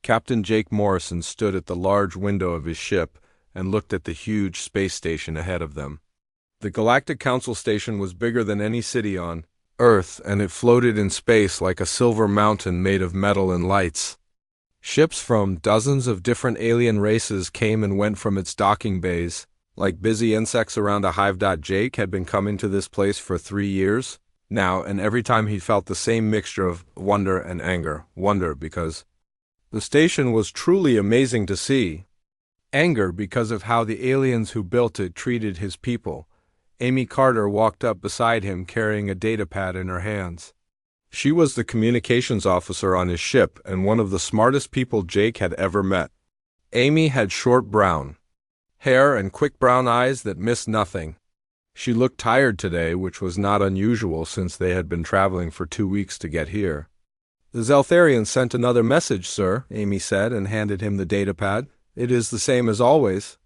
Captain Jake Morrison stood at the large window of his ship and looked at the huge space station ahead of them. The Galactic Council station was bigger than any city on Earth, and it floated in space like a silver mountain made of metal and lights. Ships from dozens of different alien races came and went from its docking bays, like busy insects around a hive. Jake had been coming to this place for 3 years now, and every time he felt the same mixture of wonder and anger. Wonder because the station was truly amazing to see. Anger because of how the aliens who built it treated his people. Amy Carter walked up beside him carrying a datapad in her hands. She was the communications officer on his ship and one of the smartest people Jake had ever met. Amy had short brown hair and quick brown eyes that missed nothing. She looked tired today, which was not unusual since they had been traveling for 2 weeks to get here. "The Zeltharians sent another message, sir," Amy said and handed him the datapad. "It is the same as always.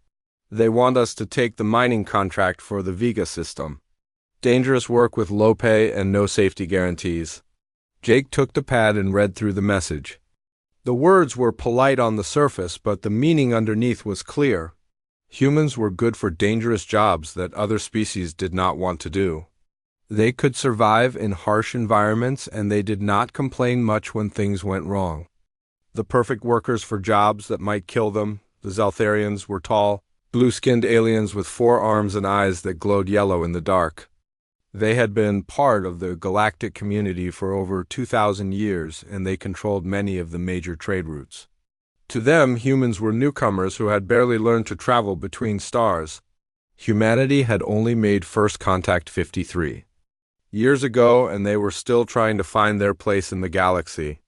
They want us to take the mining contract for the Vega system. Dangerous work with low pay and no safety guarantees." Jake took the pad and read through the message. The words were polite on the surface, but the meaning underneath was clear. Humans were good for dangerous jobs that other species did not want to do. They could survive in harsh environments, and they did not complain much when things went wrong. The perfect workers for jobs that might kill them, the Zeltharians were tall, blue-skinned aliens with 4 arms and eyes that glowed yellow in the dark. They had been part of the galactic community for over 2,000 years, and they controlled many of the major trade routes. To them, humans were newcomers who had barely learned to travel between stars. Humanity had only made first contact 53 years ago, and they were still trying to find their place in the galaxy.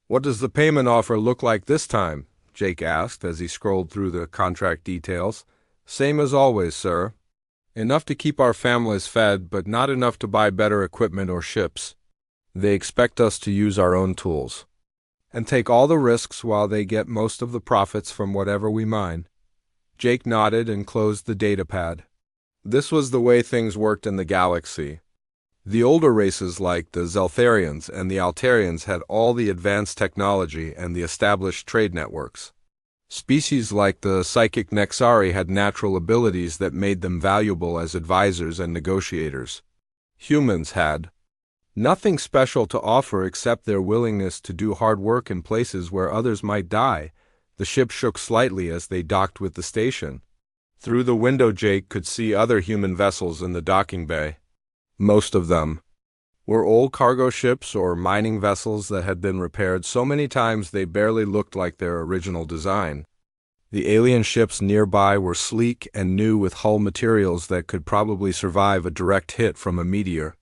"What does the payment offer look like this time?" Jake asked as he scrolled through the contract details. "Same as always, sir. Enough to keep our families fed, but not enough to buy better equipment or ships. They expect us to use our own tools and take all the risks while they get most of the profits from whatever we mine." Jake nodded and closed the datapad. This was the way things worked in the galaxy. The older races like the Zeltharians and the Altarians had all the advanced technology and the established trade networks. Species like the psychic Nexari had natural abilities that made them valuable as advisors and negotiators. Humans had nothing special to offer except their willingness to do hard work in places where others might die. The ship shook slightly as they docked with the station. Through the window Jake could see other human vessels in the docking bay. Most of them were old cargo ships or mining vessels that had been repaired so many times they barely looked like their original design. The alien ships nearby were sleek and new with hull materials that could probably survive a direct hit from a meteor.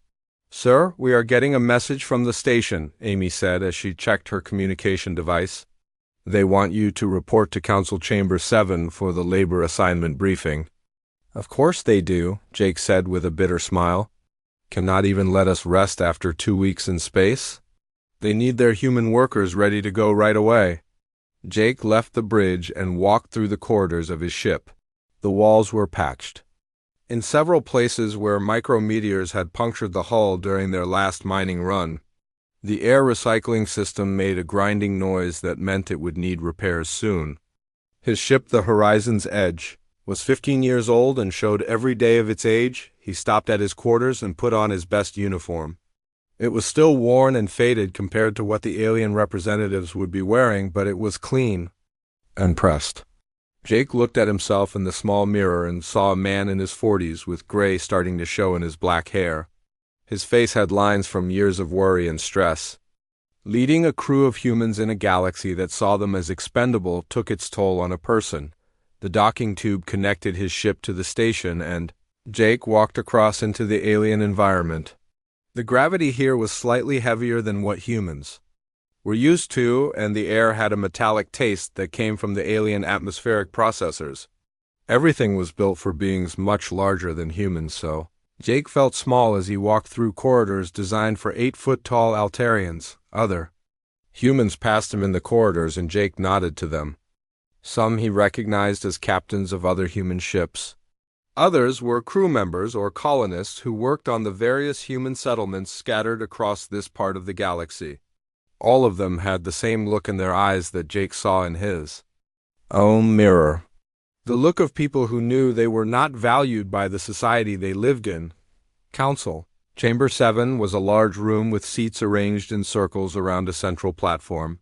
"Sir, we are getting a message from the station," Amy said as she checked her communication device. "They want you to report to Council Chamber 7 for the labor assignment briefing." "Of course they do," Jake said with a bitter smile. "Cannot even let us rest after 2 weeks in space? They need their human workers ready to go right away." Jake left the bridge and walked through the corridors of his ship. The walls were patched. In several places where micrometeors had punctured the hull during their last mining run, the air recycling system made a grinding noise that meant it would need repairs soon. His ship, the Horizon's Edge, was 15 years old and showed every day of its age. He stopped at his quarters and put on his best uniform. It was still worn and faded compared to what the alien representatives would be wearing, but it was clean and pressed. Jake looked at himself in the small mirror and saw a man in his 40s with gray starting to show in his black hair. His face had lines from years of worry and stress. Leading a crew of humans in a galaxy that saw them as expendable took its toll on a person. The docking tube connected his ship to the station, and Jake walked across into the alien environment. The gravity here was slightly heavier than what humans were used to, and the air had a metallic taste that came from the alien atmospheric processors. Everything was built for beings much larger than humans, so Jake felt small as he walked through corridors designed for 8-foot-tall Altarians. Other humans passed him in the corridors, and Jake nodded to them. Some he recognized as captains of other human ships. Others were crew members or colonists who worked on the various human settlements scattered across this part of the galaxy. All of them had the same look in their eyes that Jake saw in his own mirror. The look of people who knew they were not valued by the society they lived in. Council. Chamber 7 was a large room with seats arranged in circles around a central platform.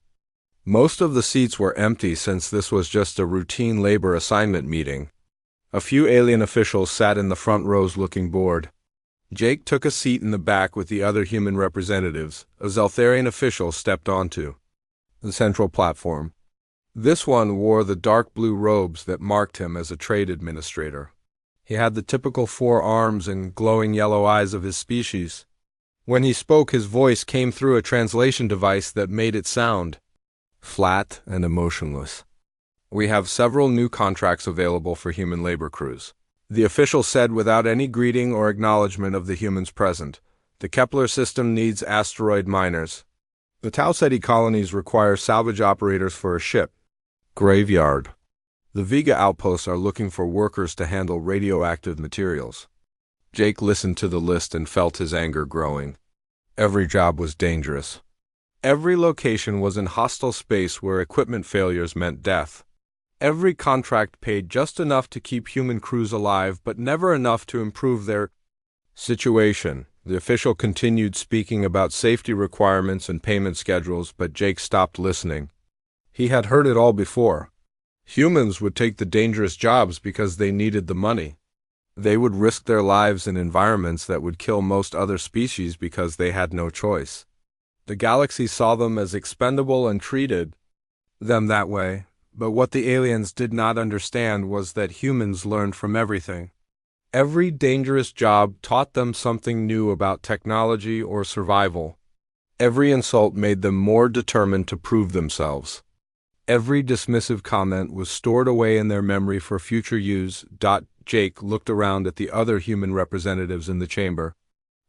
Most of the seats were empty since this was just a routine labor assignment meeting. A few alien officials sat in the front rows looking bored. Jake took a seat in the back with the other human representatives. A Zeltharian official stepped onto the central platform. This one wore the dark blue robes that marked him as a trade administrator. He had the typical 4 arms and glowing yellow eyes of his species. When he spoke, his voice came through a translation device that made it sound flat and emotionless. We have several new contracts available for human labor crews. The official said without any greeting or acknowledgement of the humans present. The Kepler system needs asteroid miners. The Tau Ceti colonies require salvage operators for a ship. Graveyard. The Vega outposts are looking for workers to handle radioactive materials. Jake listened to the list and felt his anger growing. Every job was dangerous. Every location was in hostile space where equipment failures meant death. Every contract paid just enough to keep human crews alive, but never enough to improve their situation. The official continued speaking about safety requirements and payment schedules, but Jake stopped listening. He had heard it all before. Humans would take the dangerous jobs because they needed the money. They would risk their lives in environments that would kill most other species because they had no choice. The galaxy saw them as expendable and treated them that way, but what the aliens did not understand was that humans learned from everything. Every dangerous job taught them something new about technology or survival. Every insult made them more determined to prove themselves. Every dismissive comment was stored away in their memory for future use. Jake looked around at the other human representatives in the chamber.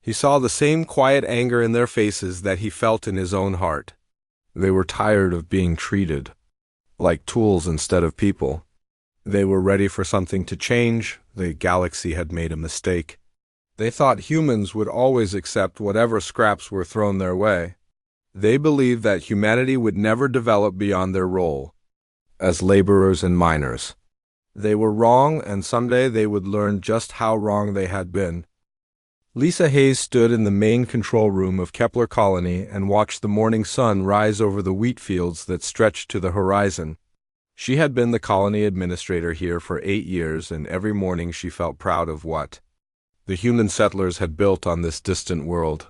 He saw the same quiet anger in their faces that he felt in his own heart. They were tired of being treated like tools instead of people. They were ready for something to change. The galaxy had made a mistake. They thought humans would always accept whatever scraps were thrown their way. They believed that humanity would never develop beyond their role as laborers and miners. They were wrong, and someday they would learn just how wrong they had been. Lisa Hayes stood in the main control room of Kepler Colony and watched the morning sun rise over the wheat fields that stretched to the horizon. She had been the colony administrator here for 8 years, and every morning she felt proud of what the human settlers had built on this distant world.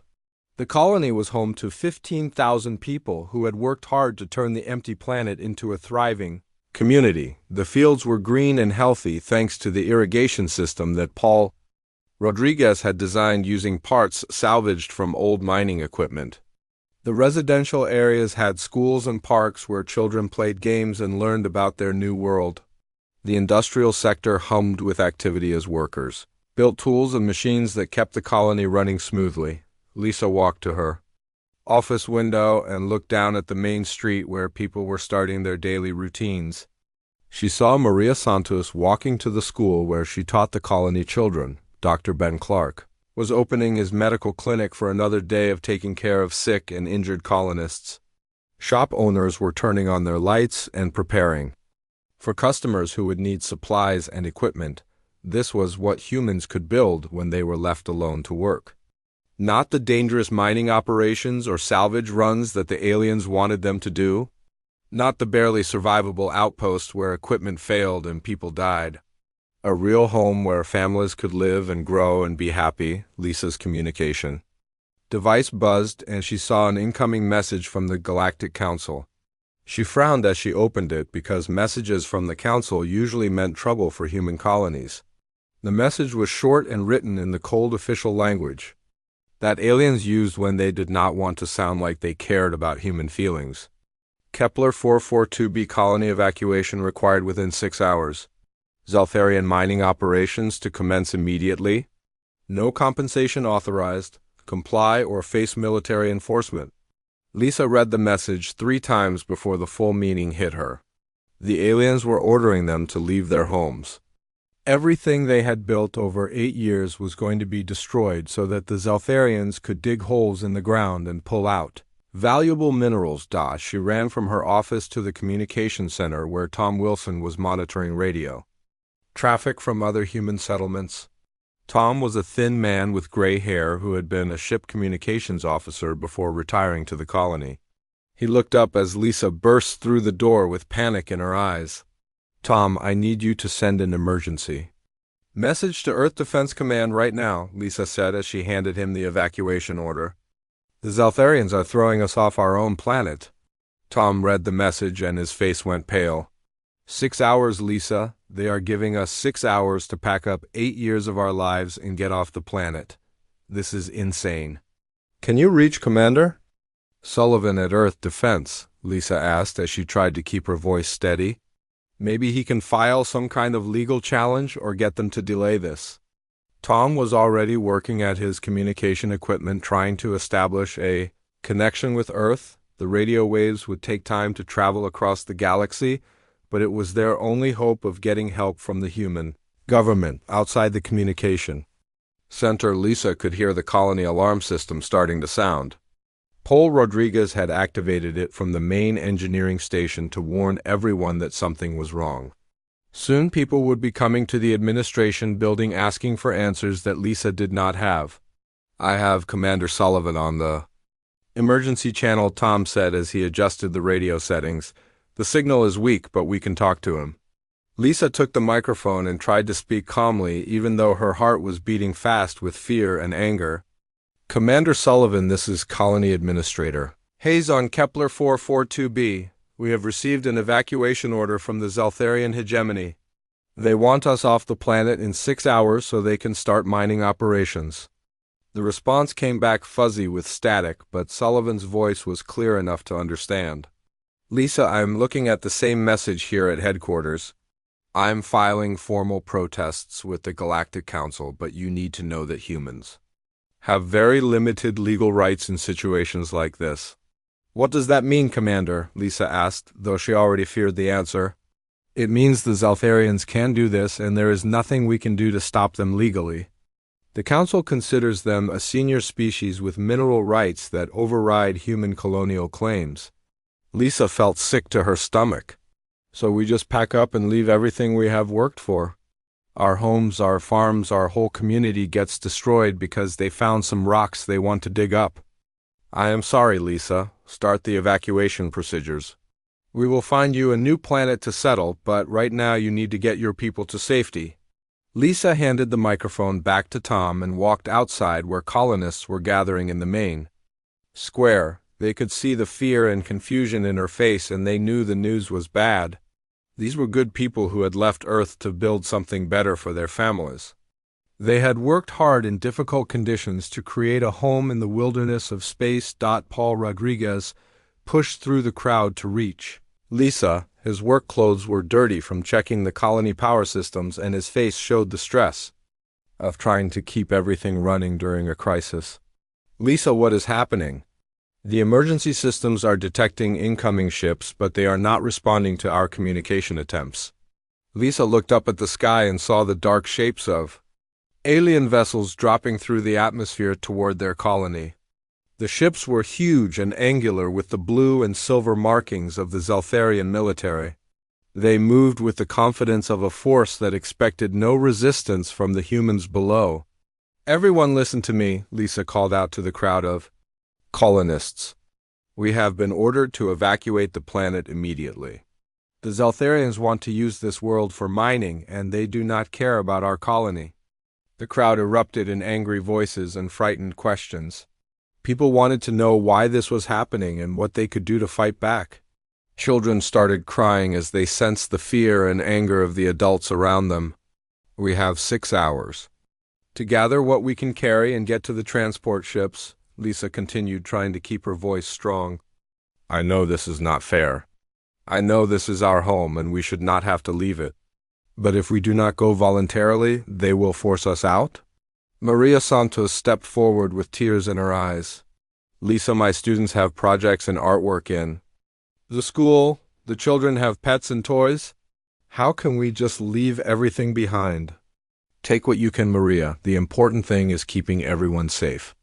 The colony was home to 15,000 people who had worked hard to turn the empty planet into a thriving community. The fields were green and healthy thanks to the irrigation system that Paul Rodriguez had designed using parts salvaged from old mining equipment. The residential areas had schools and parks where children played games and learned about their new world. The industrial sector hummed with activity as workers built tools and machines that kept the colony running smoothly. Lisa walked to her office window and looked down at the main street where people were starting their daily routines. She saw Maria Santos walking to the school where she taught the colony children. Dr. Ben Clark was opening his medical clinic for another day of taking care of sick and injured colonists. Shop owners were turning on their lights and preparing for customers who would need supplies and equipment. This was what humans could build when they were left alone to work. Not the dangerous mining operations or salvage runs that the aliens wanted them to do. Not the barely survivable outposts where equipment failed and people died. A real home where families could live and grow and be happy. Lisa's communication device buzzed, and she saw an incoming message from the Galactic Council. She frowned as she opened it because messages from the Council usually meant trouble for human colonies. The message was short and written in the cold official language that aliens used when they did not want to sound like they cared about human feelings. Kepler 442b colony evacuation required within 6 hours. Zeltharian mining operations to commence immediately. No compensation authorized. Comply or face military enforcement. Lisa read the message 3 times before the full meaning hit her. The aliens were ordering them to leave their homes. Everything they had built over 8 years was going to be destroyed so that the Zeltharians could dig holes in the ground and pull out. Valuable minerals. She ran from her office to the communication center where Tom Wilson was monitoring radio. Traffic from other human settlements. Tom was a thin man with gray hair who had been a ship communications officer before retiring to the colony. He looked up as Lisa burst through the door with panic in her eyes. "Tom, I need you to send an emergency." "Message to Earth Defense Command right now," Lisa said as she handed him the evacuation order. "The Zaltharians are throwing us off our own planet." Tom read the message and his face went pale. 6 hours, Lisa. They are giving us 6 hours to pack up 8 years of our lives and get off the planet. This is insane. "Can you reach Commander Sullivan at Earth Defense?" Lisa asked as she tried to keep her voice steady. "Maybe he can file some kind of legal challenge or get them to delay this." Tom was already working at his communication equipment trying to establish a connection with Earth. The radio waves would take time to travel across the galaxy, but it was their only hope of getting help from the human government outside the communication center. Lisa could hear the colony alarm system starting to sound. Paul Rodriguez had activated it from the main engineering station to warn everyone that something was wrong. Soon people would be coming to the administration building asking for answers that Lisa did not have. "I have Commander Sullivan on the emergency channel," Tom said as he adjusted the radio settings. "The signal is weak, but we can talk to him." Lisa took the microphone and tried to speak calmly, even though her heart was beating fast with fear and anger. "Commander Sullivan, this is Colony Administrator Hayes on Kepler 442b. We have received an evacuation order from the Zaltharian hegemony. They want us off the planet in 6 hours so they can start mining operations." The response came back fuzzy with static, but Sullivan's voice was clear enough to understand. "Lisa, I'm looking at the same message here at headquarters. I'm filing formal protests with the Galactic Council, but you need to know that humans have very limited legal rights in situations like this." "What does that mean, Commander?" Lisa asked, though she already feared the answer. "It means the Zaltharians can do this, and there is nothing we can do to stop them legally. The Council considers them a senior species with mineral rights that override human colonial claims." Lisa felt sick to her stomach. "So we just pack up and leave everything we have worked for? Our homes, our farms, our whole community gets destroyed because they found some rocks they want to dig up." "I am sorry, Lisa. Start the evacuation procedures. We will find you a new planet to settle, but right now you need to get your people to safety." Lisa handed the microphone back to Tom and walked outside where colonists were gathering in the main square. They could see the fear and confusion in her face, and they knew the news was bad. These were good people who had left Earth to build something better for their families. They had worked hard in difficult conditions to create a home in the wilderness of space. Paul Rodriguez pushed through the crowd to reach Lisa. His work clothes were dirty from checking the colony power systems, and his face showed the stress of trying to keep everything running during a crisis. "Lisa, what is happening?" "The emergency systems are detecting incoming ships, but they are not responding to our communication attempts." Lisa looked up at the sky and saw the dark shapes of alien vessels dropping through the atmosphere toward their colony. The ships were huge and angular with the blue and silver markings of the Zaltharian military. They moved with the confidence of a force that expected no resistance from the humans below. "Everyone listen to me," Lisa called out to the crowd of colonists. "We have been ordered to evacuate the planet immediately. The Zaltharians want to use this world for mining, and they do not care about our colony." The crowd erupted in angry voices and frightened questions. People wanted to know why this was happening and what they could do to fight back. Children started crying as they sensed the fear and anger of the adults around them. "We have 6 hours to gather what we can carry and get to the transport ships," Lisa continued, trying to keep her voice strong. "I know this is not fair. I know this is our home and we should not have to leave it. But if we do not go voluntarily, they will force us out?" Maria Santos stepped forward with tears in her eyes. "Lisa, my students have projects and artwork in the school. The children have pets and toys. How can we just leave everything behind?" "Take what you can, Maria. The important thing is keeping everyone safe."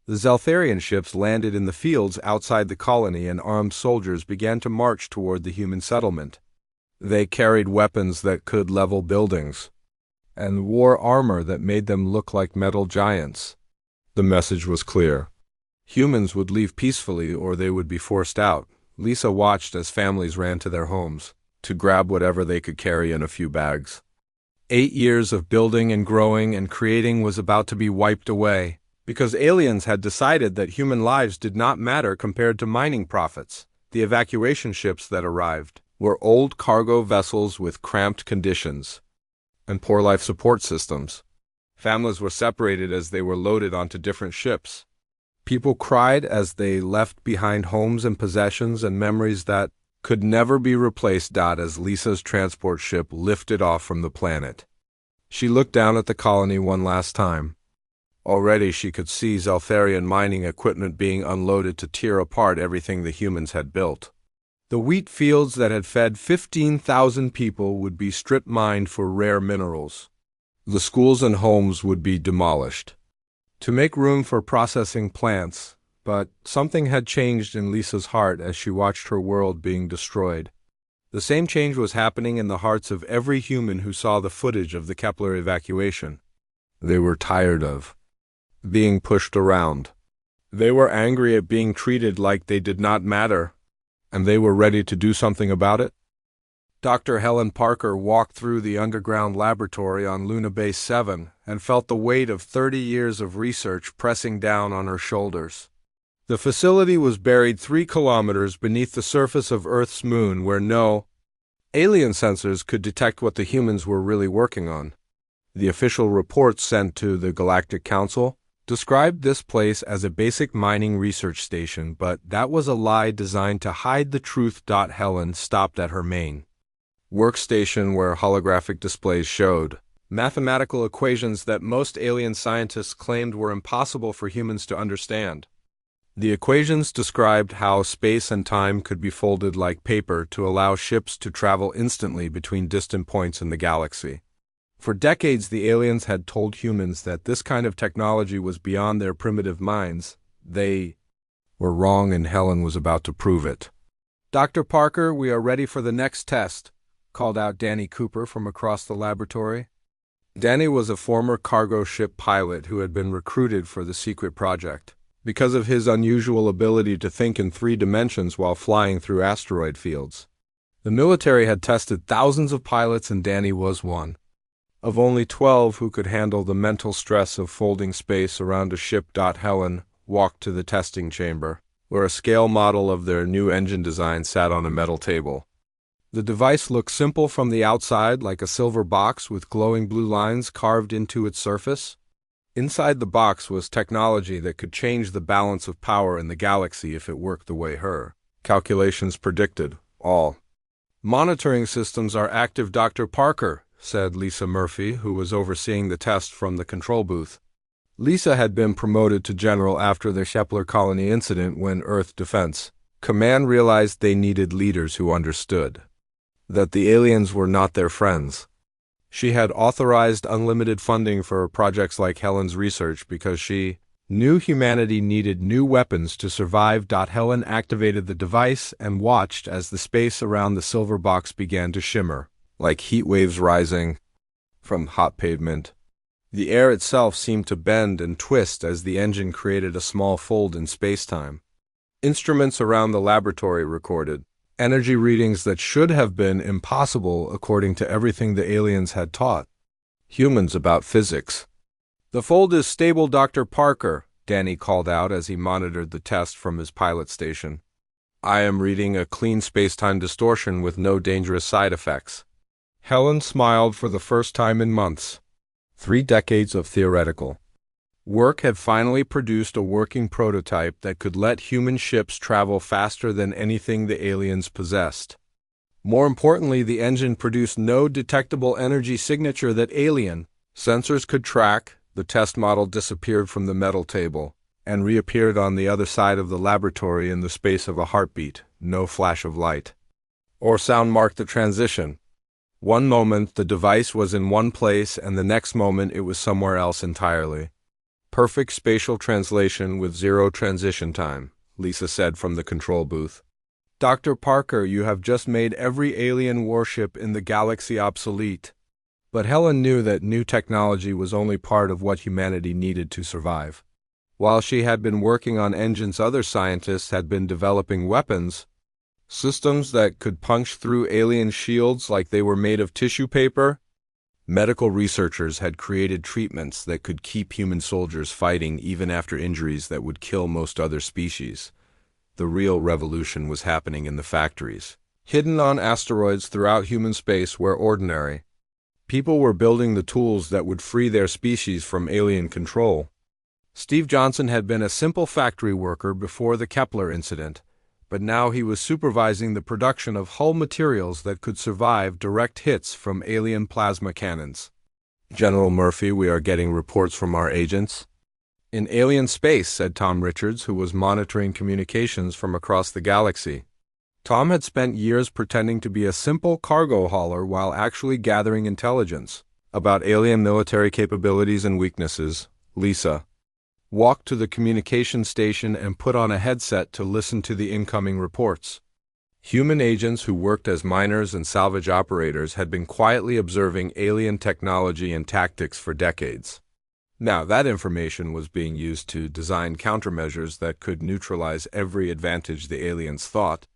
The Zeltharian ships landed in the fields outside the colony, and armed soldiers began to march toward the human settlement. They carried weapons that could level buildings, and wore armor that made them look like metal giants. The message was clear. Humans would leave peacefully or they would be forced out. Lisa watched as families ran to their homes to grab whatever they could carry in a few bags. 8 years of building and growing and creating was about to be wiped away, because aliens had decided that human lives did not matter compared to mining profits. The evacuation ships that arrived were old cargo vessels with cramped conditions and poor life support systems. Families were separated as they were loaded onto different ships. People cried as they left behind homes and possessions and memories that could never be replaced. As Lisa's transport ship lifted off from the planet, she looked down at the colony one last time. Already she could see Zeltharian mining equipment being unloaded to tear apart everything the humans had built. The wheat fields that had fed 15,000 people would be strip-mined for rare minerals. The schools and homes would be demolished to make room for processing plants, but something had changed in Lisa's heart as she watched her world being destroyed. The same change was happening in the hearts of every human who saw the footage of the Kepler evacuation. They were tired of being pushed around. They were angry at being treated like they did not matter, and they were ready to do something about it. Dr. Helen Parker walked through the underground laboratory on Luna Base 7 and felt the weight of 30 years of research pressing down on her shoulders. The facility was buried 3 kilometers beneath the surface of Earth's moon, where no alien sensors could detect what the humans were really working on. The official reports sent to the Galactic Council described this place as a basic mining research station, but that was a lie designed to hide the truth. Helen stopped at her main workstation where holographic displays showed mathematical equations that most alien scientists claimed were impossible for humans to understand. The equations described how space and time could be folded like paper to allow ships to travel instantly between distant points in the galaxy. For decades, the aliens had told humans that this kind of technology was beyond their primitive minds. They were wrong, and Helen was about to prove it. "Dr. Parker, we are ready for the next test," called out Danny Cooper from across the laboratory. Danny was a former cargo ship pilot who had been recruited for the secret project because of his unusual ability to think in 3 dimensions while flying through asteroid fields. The military had tested thousands of pilots, and Danny was one of only 12 who could handle the mental stress of folding space around a ship. Helen walked to the testing chamber, where a scale model of their new engine design sat on a metal table. The device looked simple from the outside, like a silver box with glowing blue lines carved into its surface. Inside the box was technology that could change the balance of power in the galaxy if it worked the way her calculations predicted. "All monitoring systems are active, Dr. Parker," said Lisa Murphy, who was overseeing the test from the control booth. Lisa had been promoted to general after the Kepler colony incident, when Earth Defense Command realized they needed leaders who understood that the aliens were not their friends. She had authorized unlimited funding for projects like Helen's research because she knew humanity needed new weapons to survive. Helen activated the device and watched as the space around the silver box began to shimmer, like heat waves rising from hot pavement. The air itself seemed to bend and twist as the engine created a small fold in space-time. Instruments around the laboratory recorded energy readings that should have been impossible according to everything the aliens had taught humans about physics. "The fold is stable, Dr. Parker," Danny called out as he monitored the test from his pilot station. "I am reading a clean space-time distortion with no dangerous side effects." Helen smiled for the first time in months. 3 decades of theoretical work had finally produced a working prototype that could let human ships travel faster than anything the aliens possessed. More importantly, the engine produced no detectable energy signature that alien sensors could track. The test model disappeared from the metal table and reappeared on the other side of the laboratory in the space of a heartbeat. No flash of light or sound marked the transition. One moment the device was in one place, and the next moment it was somewhere else entirely. Perfect spatial translation with zero transition time, Lisa said from the control booth. Dr. Parker, you have just made every alien warship in the galaxy obsolete. But Helen knew that new technology was only part of what humanity needed to survive. While she had been working on engines, other scientists had been developing weapons, systems that could punch through alien shields like they were made of tissue paper. Medical researchers had created treatments that could keep human soldiers fighting even after injuries that would kill most other species. The real revolution was happening in the factories, hidden on asteroids throughout human space where ordinary people were building the tools that would free their species from alien control. Steve Johnson had been a simple factory worker before the Kepler incident, but now he was supervising the production of hull materials that could survive direct hits from alien plasma cannons. General Murphy, we are getting reports from our agents. In alien space, said Tom Richards, who was monitoring communications from across the galaxy. Tom had spent years pretending to be a simple cargo hauler while actually gathering intelligence about alien military capabilities and weaknesses. Lisa walked to the communication station and put on a headset to listen to the incoming reports. Human agents who worked as miners and salvage operators had been quietly observing alien technology and tactics for decades. Now that information was being used to design countermeasures that could neutralize every advantage the aliens thought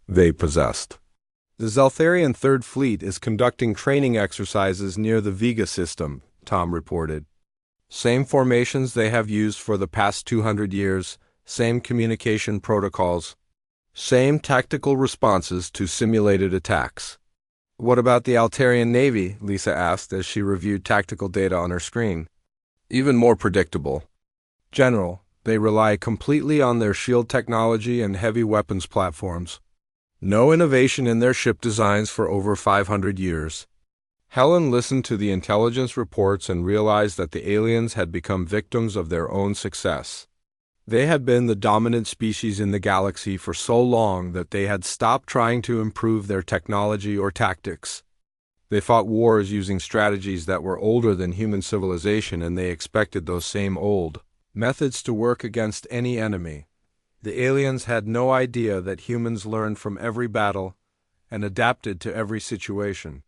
they possessed. The Zeltharian Third Fleet is conducting training exercises near the Vega system, Tom reported. Same formations they have used for the past 200 years, same communication protocols, same tactical responses to simulated attacks. What about the Altarian Navy? Lisa asked as she reviewed tactical data on her screen. Even more predictable. General, they rely completely on their shield technology and heavy weapons platforms. No innovation in their ship designs for over 500 years. Helen listened to the intelligence reports and realized that the aliens had become victims of their own success. They had been the dominant species in the galaxy for so long that they had stopped trying to improve their technology or tactics. They fought wars using strategies that were older than human civilization, and they expected those same old methods to work against any enemy. The aliens had no idea that humans learned from every battle and adapted to every situation.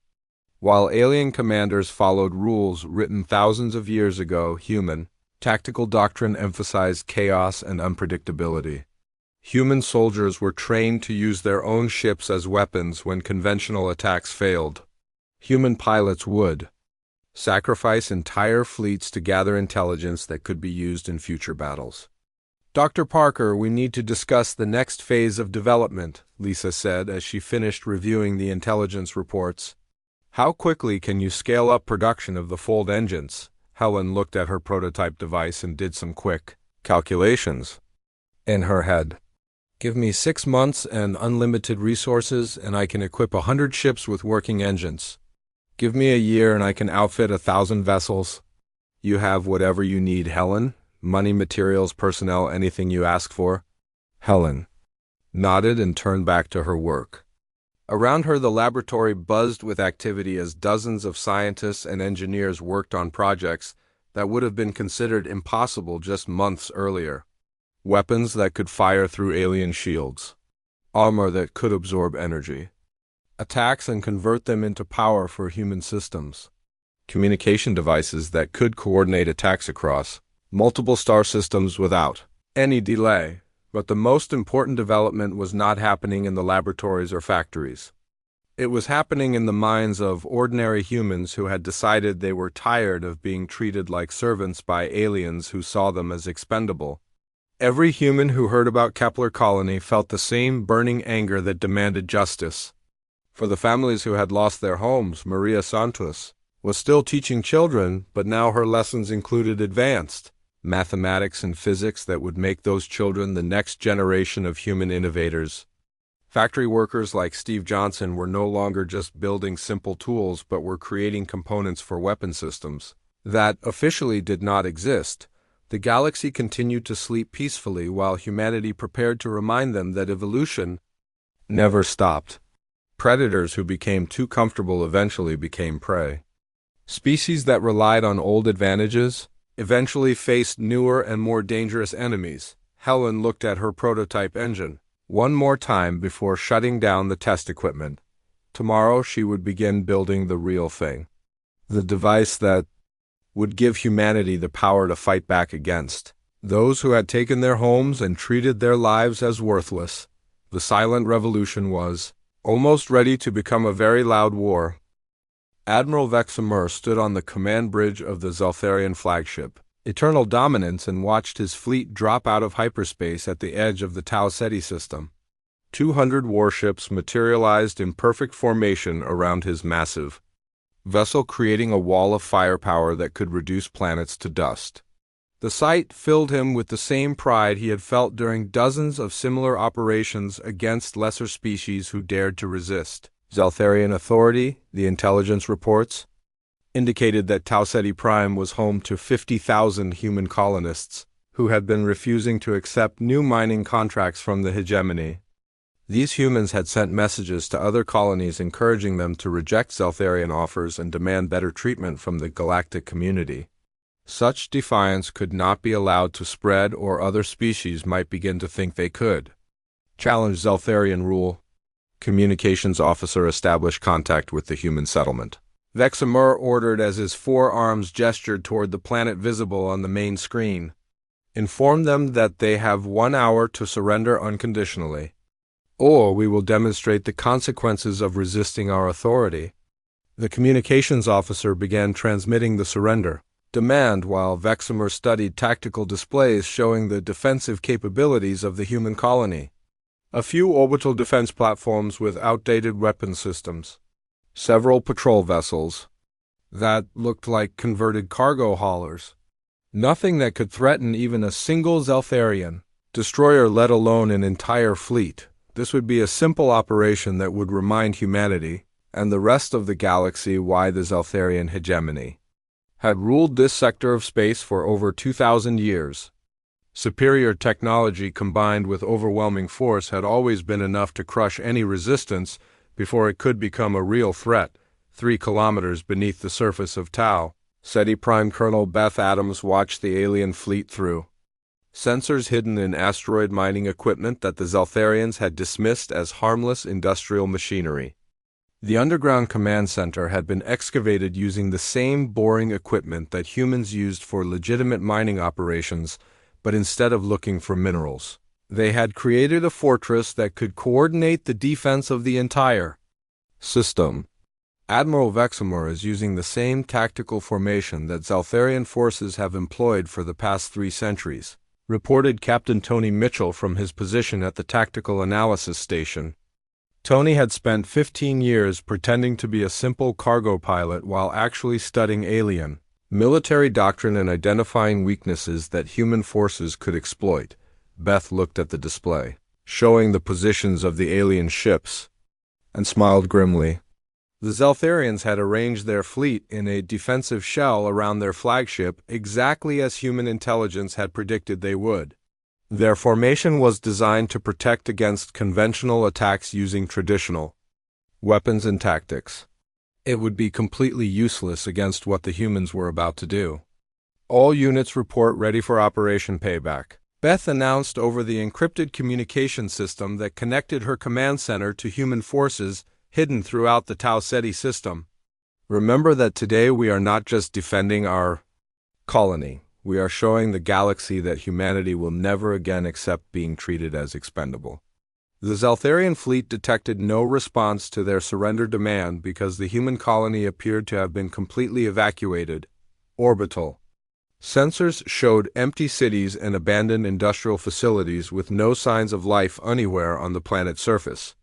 While alien commanders followed rules written thousands of years ago, human tactical doctrine emphasized chaos and unpredictability. Human soldiers were trained to use their own ships as weapons when conventional attacks failed. Human pilots would sacrifice entire fleets to gather intelligence that could be used in future battles. Dr. Parker, we need to discuss the next phase of development, Lisa said as she finished reviewing the intelligence reports. How quickly can you scale up production of the fold engines? Helen looked at her prototype device and did some quick calculations in her head. Give me 6 months and unlimited resources, and I can equip 100 ships with working engines. Give me a year and I can outfit 1,000 vessels. You have whatever you need, Helen. Money, materials, personnel, anything you ask for. Helen nodded and turned back to her work. Around her, the laboratory buzzed with activity as dozens of scientists and engineers worked on projects that would have been considered impossible just months earlier. Weapons that could fire through alien shields. Armor that could absorb energy. Attacks and convert them into power for human systems. Communication devices that could coordinate attacks across multiple star systems without any delay. But the most important development was not happening in the laboratories or factories. It was happening in the minds of ordinary humans who had decided they were tired of being treated like servants by aliens who saw them as expendable. Every human who heard about Kepler Colony felt the same burning anger that demanded justice. For the families who had lost their homes, Maria Santos was still teaching children, but now her lessons included advanced mathematics and physics that would make those children the next generation of human innovators. Factory workers like Steve Johnson were no longer just building simple tools, but were creating components for weapon systems that officially did not exist. The galaxy continued to sleep peacefully while humanity prepared to remind them that evolution never stopped. Predators who became too comfortable eventually became prey. Species that relied on old advantages eventually faced newer and more dangerous enemies. Helen looked at her prototype engine one more time before shutting down the test equipment. Tomorrow she would begin building the real thing. The device that would give humanity the power to fight back against those who had taken their homes and treated their lives as worthless. The silent revolution was almost ready to become a very loud war. Admiral Vexamer stood on the command bridge of the Zeltharian flagship, Eternal Dominance, and watched his fleet drop out of hyperspace at the edge of the Tau Ceti system. 200 warships materialized in perfect formation around his massive vessel, creating a wall of firepower that could reduce planets to dust. The sight filled him with the same pride he had felt during dozens of similar operations against lesser species who dared to resist. Zeltharian authority, the intelligence reports, indicated that Tau Ceti Prime was home to 50,000 human colonists who had been refusing to accept new mining contracts from the hegemony. These humans had sent messages to other colonies encouraging them to reject Zeltharian offers and demand better treatment from the galactic community. Such defiance could not be allowed to spread, or other species might begin to think they could challenge Zeltharian rule. Communications officer established contact with the human settlement. Vexamer ordered as his forearms gestured toward the planet visible on the main screen. Inform them that they have 1 hour to surrender unconditionally, or we will demonstrate the consequences of resisting our authority. The communications officer began transmitting the surrender demand while Vexamer studied tactical displays showing the defensive capabilities of the human colony. A few orbital defense platforms with outdated weapon systems. Several patrol vessels that looked like converted cargo haulers. Nothing that could threaten even a single Zeltharian destroyer, let alone an entire fleet. This would be a simple operation that would remind humanity and the rest of the galaxy why the Zeltharian hegemony had ruled this sector of space for over 2,000 years. Superior technology combined with overwhelming force had always been enough to crush any resistance before it could become a real threat. 3 kilometers beneath the surface of Tau Ceti Prime, Colonel Beth Adams watched the alien fleet through sensors hidden in asteroid mining equipment that the Zeltharians had dismissed as harmless industrial machinery. The underground command center had been excavated using the same boring equipment that humans used for legitimate mining operations, but instead of looking for minerals, they had created a fortress that could coordinate the defense of the entire system. Admiral Vexamer is using the same tactical formation that Zeltharian forces have employed for the past 3 centuries, reported Captain Tony Mitchell from his position at the Tactical Analysis Station. Tony had spent 15 years pretending to be a simple cargo pilot while actually studying alien military doctrine and identifying weaknesses that human forces could exploit. Beth looked at the display, showing the positions of the alien ships, and smiled grimly. The Zeltharians had arranged their fleet in a defensive shell around their flagship exactly as human intelligence had predicted they would. Their formation was designed to protect against conventional attacks using traditional weapons and tactics. It would be completely useless against what the humans were about to do. All units report ready for Operation Payback, Beth announced over the encrypted communication system that connected her command center to human forces hidden throughout the Tau Ceti system. Remember that today we are not just defending our colony. We are showing the galaxy that humanity will never again accept being treated as expendable. The Zeltharian fleet detected no response to their surrender demand because the human colony appeared to have been completely evacuated. Orbital sensors showed empty cities and abandoned industrial facilities with no signs of life anywhere on the planet's surface.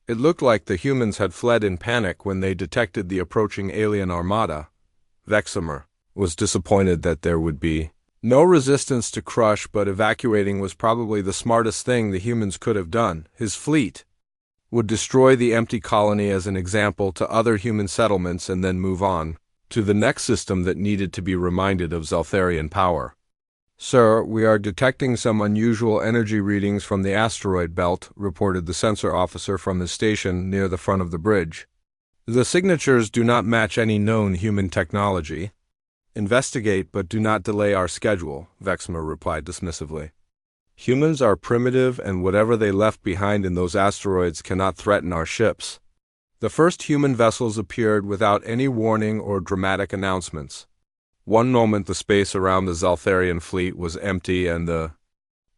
It looked like the humans had fled in panic when they detected the approaching alien armada. Vexamer was disappointed that there would be no resistance to crush, but evacuating was probably the smartest thing the humans could have done. His fleet would destroy the empty colony as an example to other human settlements and then move on to the next system that needed to be reminded of Zeltharian power. Sir, we are detecting some unusual energy readings from the asteroid belt, reported the sensor officer from his station near the front of the bridge. The signatures do not match any known human technology. Investigate, but do not delay our schedule, Vexmer replied dismissively. Humans are primitive, and whatever they left behind in those asteroids cannot threaten our ships. The first human vessels appeared without any warning or dramatic announcements. One moment the space around the Zaltharian fleet was empty, and the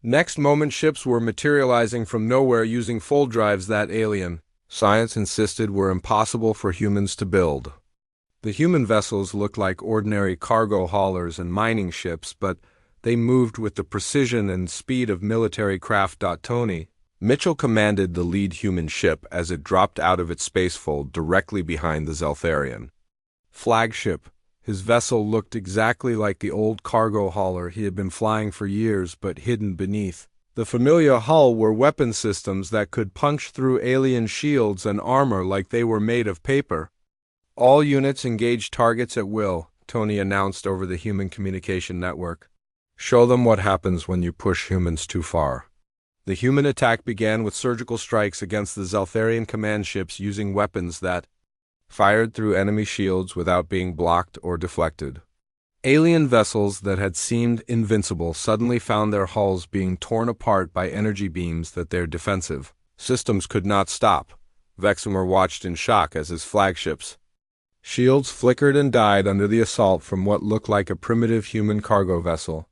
next moment ships were materializing from nowhere using full drives that alien science insisted were impossible for humans to build. The human vessels looked like ordinary cargo haulers and mining ships, but they moved with the precision and speed of military craft. Tony Mitchell commanded the lead human ship as it dropped out of its spacefold directly behind the Zaltharian flagship. His vessel looked exactly like the old cargo hauler he had been flying for years, but hidden beneath the familiar hull were weapon systems that could punch through alien shields and armor like they were made of paper. All units engage targets at will, Tony announced over the human communication network. Show them what happens when you push humans too far. The human attack began with surgical strikes against the Zaltharian command ships using weapons that fired through enemy shields without being blocked or deflected. Alien vessels that had seemed invincible suddenly found their hulls being torn apart by energy beams that their defensive systems could not stop. Vexmer watched in shock as his flagship's shields flickered and died under the assault from what looked like a primitive human cargo vessel.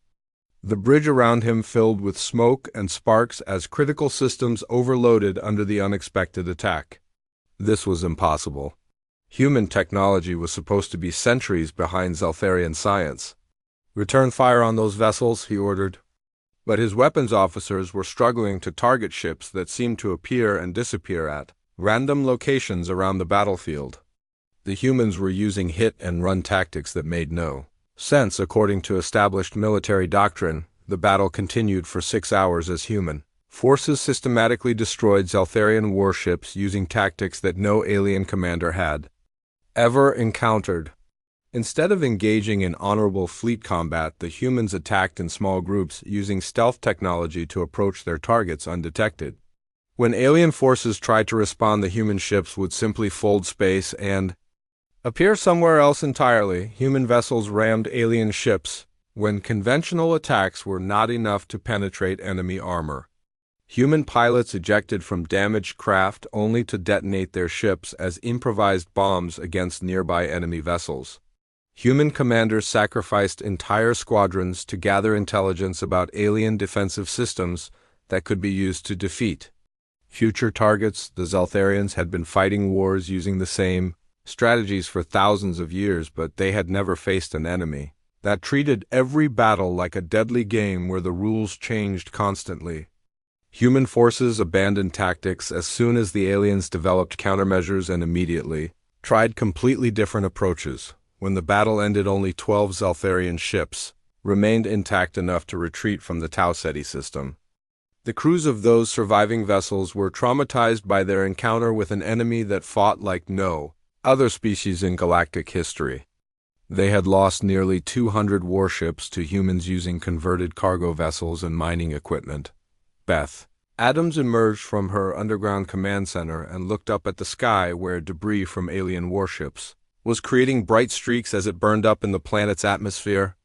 The bridge around him filled with smoke and sparks as critical systems overloaded under the unexpected attack. This was impossible. Human technology was supposed to be centuries behind Zaltharian science. Return fire on those vessels, he ordered. But his weapons officers were struggling to target ships that seemed to appear and disappear at random locations around the battlefield. The humans were using hit-and-run tactics that made no sense. According to established military doctrine, the battle continued for 6 hours as human forces systematically destroyed Zaltharian warships using tactics that no alien commander had ever encountered. Instead of engaging in honorable fleet combat, the humans attacked in small groups using stealth technology to approach their targets undetected. When alien forces tried to respond, the human ships would simply fold space and appear somewhere else entirely. Human vessels rammed alien ships when conventional attacks were not enough to penetrate enemy armor. Human pilots ejected from damaged craft only to detonate their ships as improvised bombs against nearby enemy vessels. Human commanders sacrificed entire squadrons to gather intelligence about alien defensive systems that could be used to defeat future targets. The Zaltharians had been fighting wars using the same strategies for thousands of years, but they had never faced an enemy that treated every battle like a deadly game where the rules changed constantly. Human forces abandoned tactics as soon as the aliens developed countermeasures and immediately tried completely different approaches. When the battle ended, only 12 Zaltharian ships remained intact enough to retreat from the Tau Ceti system. The crews of those surviving vessels were traumatized by their encounter with an enemy that fought like no other species in galactic history. They had lost nearly 200 warships to humans using converted cargo vessels and mining equipment. Beth Adams emerged from her underground command center and looked up at the sky where debris from alien warships was creating bright streaks as it burned up in the planet's atmosphere.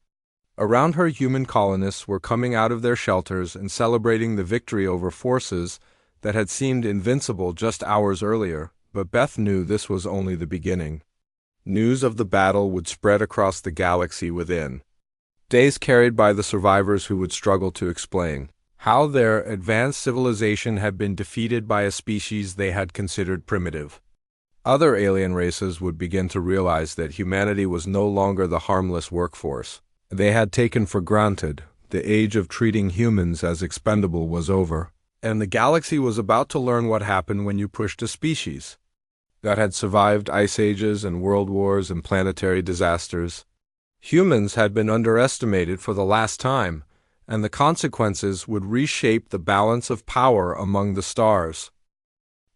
Around her, human colonists were coming out of their shelters and celebrating the victory over forces that had seemed invincible just hours earlier, but Beth knew this was only the beginning. News of the battle would spread across the galaxy within days, carried by the survivors who would struggle to explain how their advanced civilization had been defeated by a species they had considered primitive. Other alien races would begin to realize that humanity was no longer the harmless workforce they had taken for granted. The age of treating humans as expendable was over, and the galaxy was about to learn what happened when you pushed a species that had survived ice ages and world wars and planetary disasters. Humans had been underestimated for the last time, and the consequences would reshape the balance of power among the stars.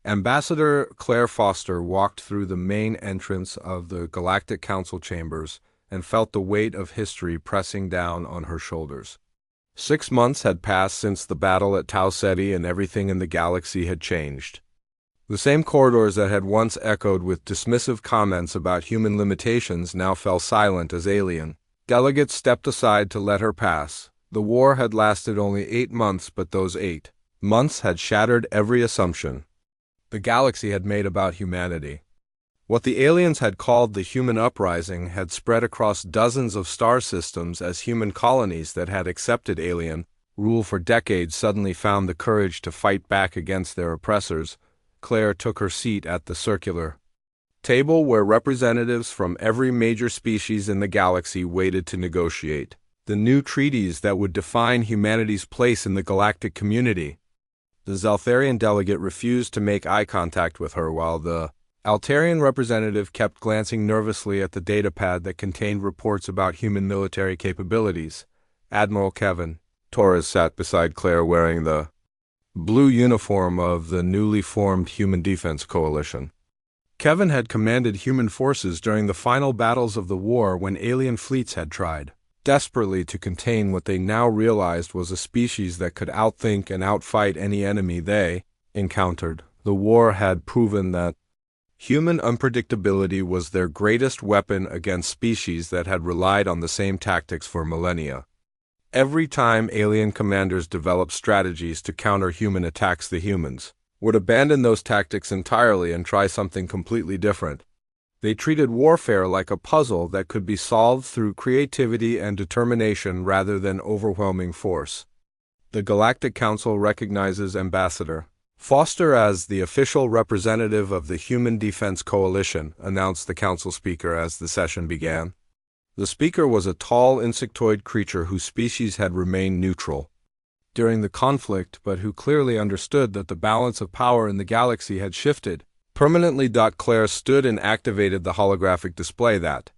Ambassador Claire Foster walked through the main entrance of the Galactic Council chambers and felt the weight of history pressing down on her shoulders. 6 months had passed since the battle at Tau Ceti, and everything in the galaxy had changed. The same corridors that had once echoed with dismissive comments about human limitations now fell silent as alien Delegates stepped aside to let her pass. The war had lasted only 8 months, but those 8 months had shattered every assumption the galaxy had made about humanity. What the aliens had called the human uprising had spread across dozens of star systems as human colonies that had accepted alien rule for decades suddenly found the courage to fight back against their oppressors. Claire took her seat at the circular table where representatives from every major species in the galaxy waited to negotiate the new treaties that would define humanity's place in the galactic community. The Zeltharian delegate refused to make eye contact with her while the Altarian representative kept glancing nervously at the datapad that contained reports about human military capabilities. Admiral Kevin Torres sat beside Claire wearing the blue uniform of the newly formed Human Defense Coalition. Kevin had commanded human forces during the final battles of the war when alien fleets had tried desperately to contain what they now realized was a species that could outthink and outfight any enemy they encountered. The war had proven that human unpredictability was their greatest weapon against species that had relied on the same tactics for millennia. Every time alien commanders developed strategies to counter human attacks, the humans would abandon those tactics entirely and try something completely different. They treated warfare like a puzzle that could be solved through creativity and determination rather than overwhelming force. The Galactic Council recognizes Ambassador Foster as the official representative of the Human Defense Coalition, announced the council speaker as the session began. The speaker was a tall insectoid creature whose species had remained neutral during the conflict, but who clearly understood that the balance of power in the galaxy had shifted permanently. Claire stood and activated the holographic display that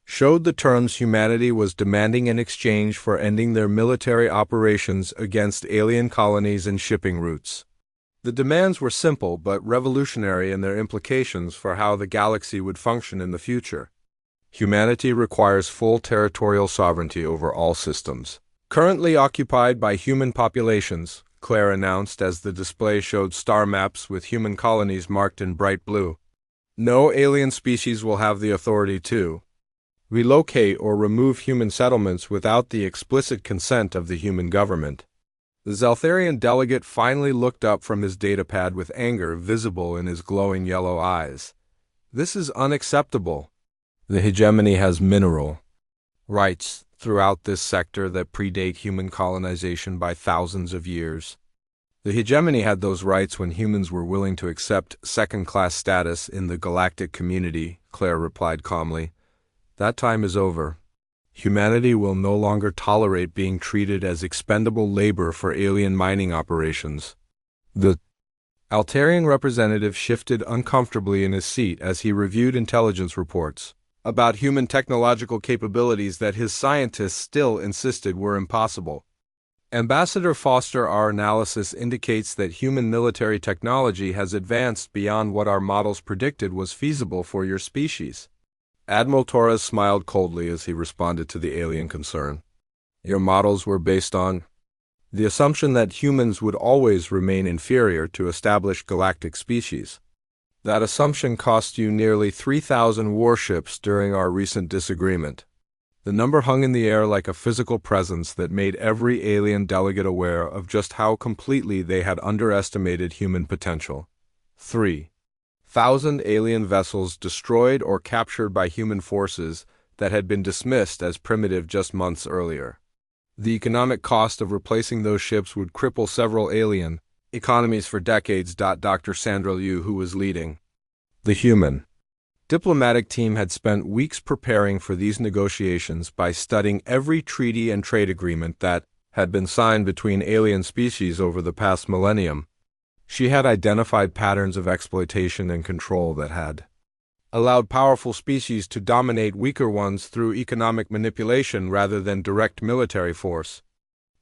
showed the terms humanity was demanding in exchange for ending their military operations against alien colonies and shipping routes. The demands were simple but revolutionary in their implications for how the galaxy would function in the future. Humanity requires full territorial sovereignty over all systems currently occupied by human populations, Claire announced as the display showed star maps with human colonies marked in bright blue. No alien species will have the authority to relocate or remove human settlements without the explicit consent of the human government. The Zeltharian delegate finally looked up from his datapad with anger visible in his glowing yellow eyes. This is unacceptable. The hegemony has mineral rights throughout this sector that predate human colonization by thousands of years. The hegemony had those rights when humans were willing to accept second-class status in the galactic community, Claire replied calmly. That time is over. Humanity will no longer tolerate being treated as expendable labor for alien mining operations. The Altarian representative shifted uncomfortably in his seat as he reviewed intelligence reports about human technological capabilities that his scientists still insisted were impossible. Ambassador Foster, our analysis indicates that human military technology has advanced beyond what our models predicted was feasible for your species. Admiral Torres smiled coldly as he responded to the alien concern. Your models were based on the assumption that humans would always remain inferior to established galactic species. That assumption cost you nearly 3,000 warships during our recent disagreement. The number hung in the air like a physical presence that made every alien delegate aware of just how completely they had underestimated human potential. 3,000 alien vessels destroyed or captured by human forces that had been dismissed as primitive just months earlier. The economic cost of replacing those ships would cripple several alien economies for decades. Dr. Sandra Liu, who was leading the human diplomatic team, had spent weeks preparing for these negotiations by studying every treaty and trade agreement that had been signed between alien species over the past millennium. She had identified patterns of exploitation and control that had allowed powerful species to dominate weaker ones through economic manipulation rather than direct military force.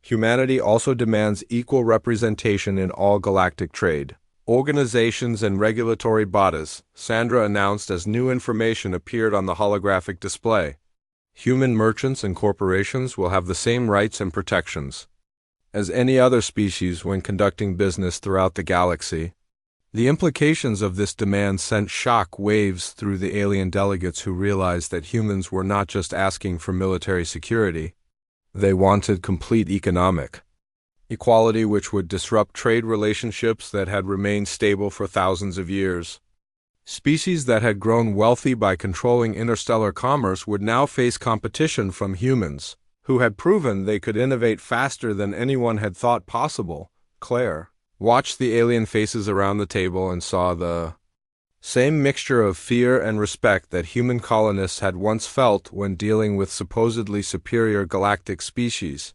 Humanity also demands equal representation in all galactic trade organizations and regulatory bodies, Sandra announced as new information appeared on the holographic display. Human merchants and corporations will have the same rights and protections as any other species when conducting business throughout the galaxy. The implications of this demand sent shock waves through the alien delegates who realized that humans were not just asking for military security. They wanted complete economic equality, which would disrupt trade relationships that had remained stable for thousands of years. Species that had grown wealthy by controlling interstellar commerce would now face competition from humans, who had proven they could innovate faster than anyone had thought possible. Claire watched the alien faces around the table and saw the same mixture of fear and respect that human colonists had once felt when dealing with supposedly superior galactic species.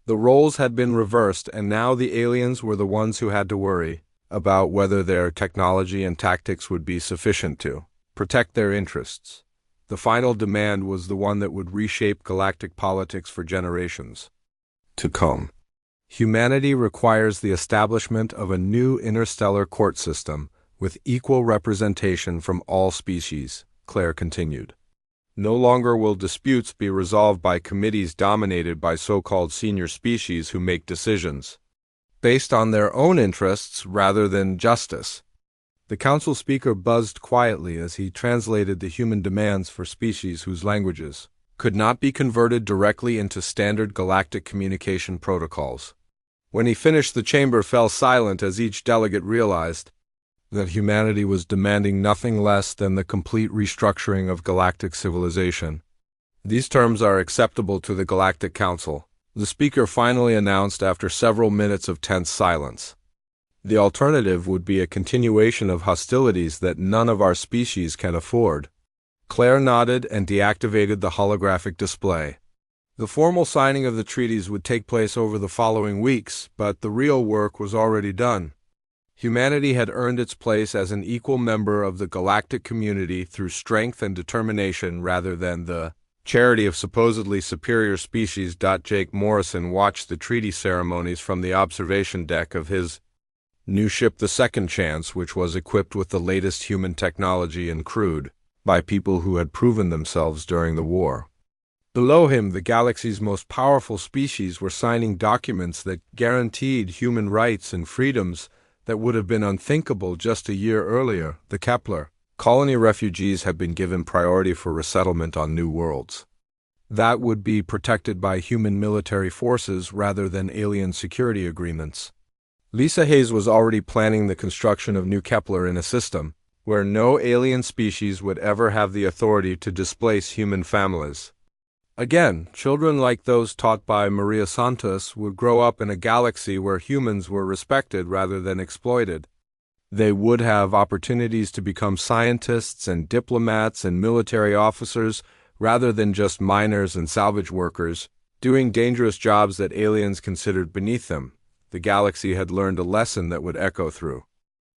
The roles had been reversed, and now the aliens were the ones who had to worry about whether their technology and tactics would be sufficient to protect their interests. The final demand was the one that would reshape galactic politics for generations to come. Humanity requires the establishment of a new interstellar court system with equal representation from all species, Claire continued. No longer will disputes be resolved by committees dominated by so-called senior species who make decisions based on their own interests rather than justice. The council speaker buzzed quietly as he translated the human demands for species whose languages could not be converted directly into standard galactic communication protocols. When he finished, the chamber fell silent as each delegate realized that humanity was demanding nothing less than the complete restructuring of galactic civilization. These terms are acceptable to the Galactic Council, the speaker finally announced after several minutes of tense silence. The alternative would be a continuation of hostilities that none of our species can afford. Claire nodded and deactivated the holographic display. The formal signing of the treaties would take place over the following weeks, but the real work was already done. Humanity had earned its place as an equal member of the galactic community through strength and determination rather than the charity of supposedly superior species. Jake Morrison watched the treaty ceremonies from the observation deck of his new ship, the Second Chance, which was equipped with the latest human technology and crewed by people who had proven themselves during the war. Below him, the galaxy's most powerful species were signing documents that guaranteed human rights and freedoms that would have been unthinkable just a year earlier. The Kepler colony refugees had been given priority for resettlement on new worlds that would be protected by human military forces rather than alien security agreements. Lisa Hayes was already planning the construction of New Kepler in a system where no alien species would ever have the authority to displace human families. Again, children like those taught by Maria Santos would grow up in a galaxy where humans were respected rather than exploited. They would have opportunities to become scientists and diplomats and military officers rather than just miners and salvage workers, doing dangerous jobs that aliens considered beneath them. The galaxy had learned a lesson that would echo through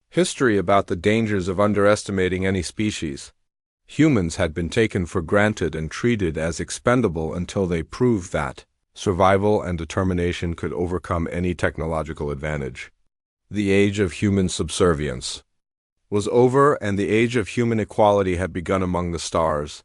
history about the dangers of underestimating any species. Humans had been taken for granted and treated as expendable until they proved that survival and determination could overcome any technological advantage. The age of human subservience was over, and the age of human equality had begun among the stars.